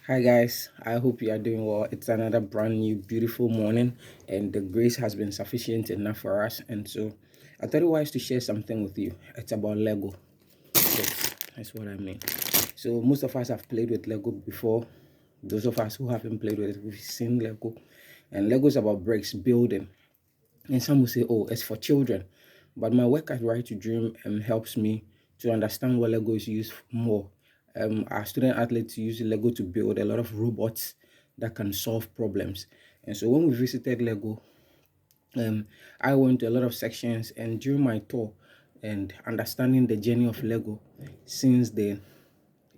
Hi guys, I hope you are doing well. It's another brand new beautiful morning and the grace has been sufficient enough for us. And so I thought it wise to share something with you. It's about Lego. Yes, that's what I mean. So most of us have played with Lego before. Those of us who haven't played with it, we've seen Lego. And Lego is about bricks, building. And some will say, oh, it's for children. But my work at Right to Dream helps me to understand what Lego is used more. Our student athletes use Lego to build a lot of robots that can solve problems. And so when we visited Lego, I went to a lot of sections, and during my tour and understanding the journey of Lego since the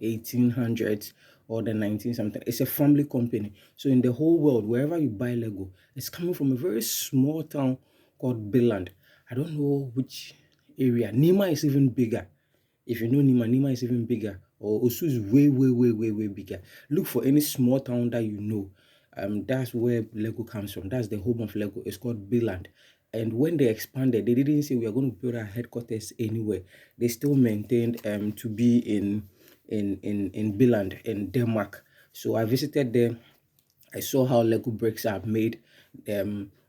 1800s or the 19 something, it's a family company. So in the whole world, wherever you buy Lego, it's coming from a very small town called Billand. I don't know which area. Nima is even bigger. If you know Nima is even bigger. Or Osu is way, way, way, way, way bigger. Look for any small town that you know. That's where Lego comes from. That's the home of Lego. It's called Billand. And when they expanded, they didn't say we are going to build our headquarters anywhere. They still maintained to be in Billand in Denmark. So I visited there. I saw how Lego bricks are made,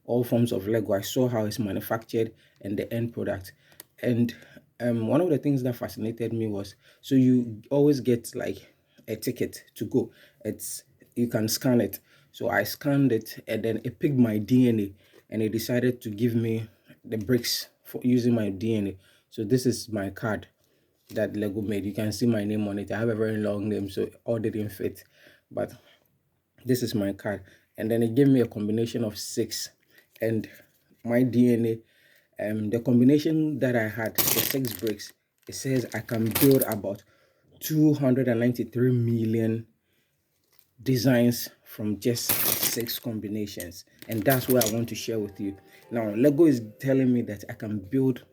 all forms of Lego. I saw how it's manufactured and the end product. And one of the things that fascinated me was, so you always get like a ticket to go. It's You can scan it. So I scanned it and then it picked my DNA and it decided to give me the bricks for using my DNA. So this is my card that Lego made. You can see my name on it. I have a very long name, so all didn't fit. But this is my card. And then it gave me a combination of six. And my DNA, the combination that I had, the six bricks, it says I can build about 293 million designs from just six combinations. And that's what I want to share with you. Now, Lego is telling me that I can build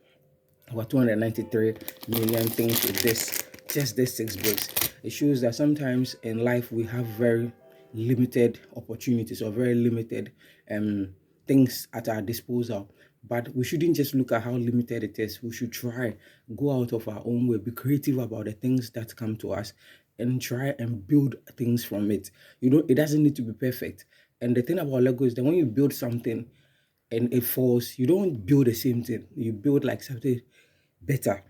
about 293 million things with just this six bricks. It shows that sometimes in life we have very limited opportunities or very limited things at our disposal. But we shouldn't just look at how limited it is. We should try, go out of our own way, be creative about the things that come to us, and try and build things from it. It doesn't need to be perfect. And the thing about Lego is that when you build something and it falls, you don't build the same thing. You build like something better.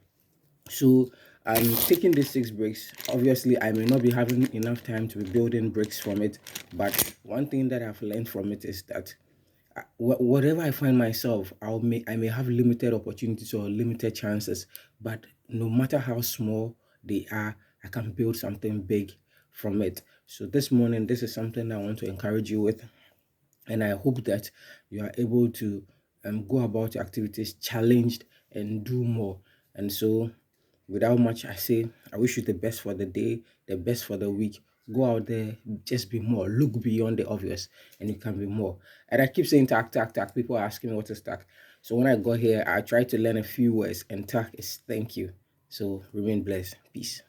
So I'm taking these six bricks. Obviously, I may not be having enough time to be building bricks from it, but one thing that I've learned from it is that whatever I find myself, I may have limited opportunities or limited chances, but no matter how small they are, I can build something big from it. So this morning, this is something I want to encourage you with, and I hope that you are able to go about your activities challenged and do more. And so, without much, I say, I wish you the best for the day, the best for the week. Go out there, just be more. Look beyond the obvious, and you can be more. And I keep saying tack, tack, tack. People are asking me what is tack. So when I got here, I tried to learn a few words, and tack is thank you. So remain blessed. Peace.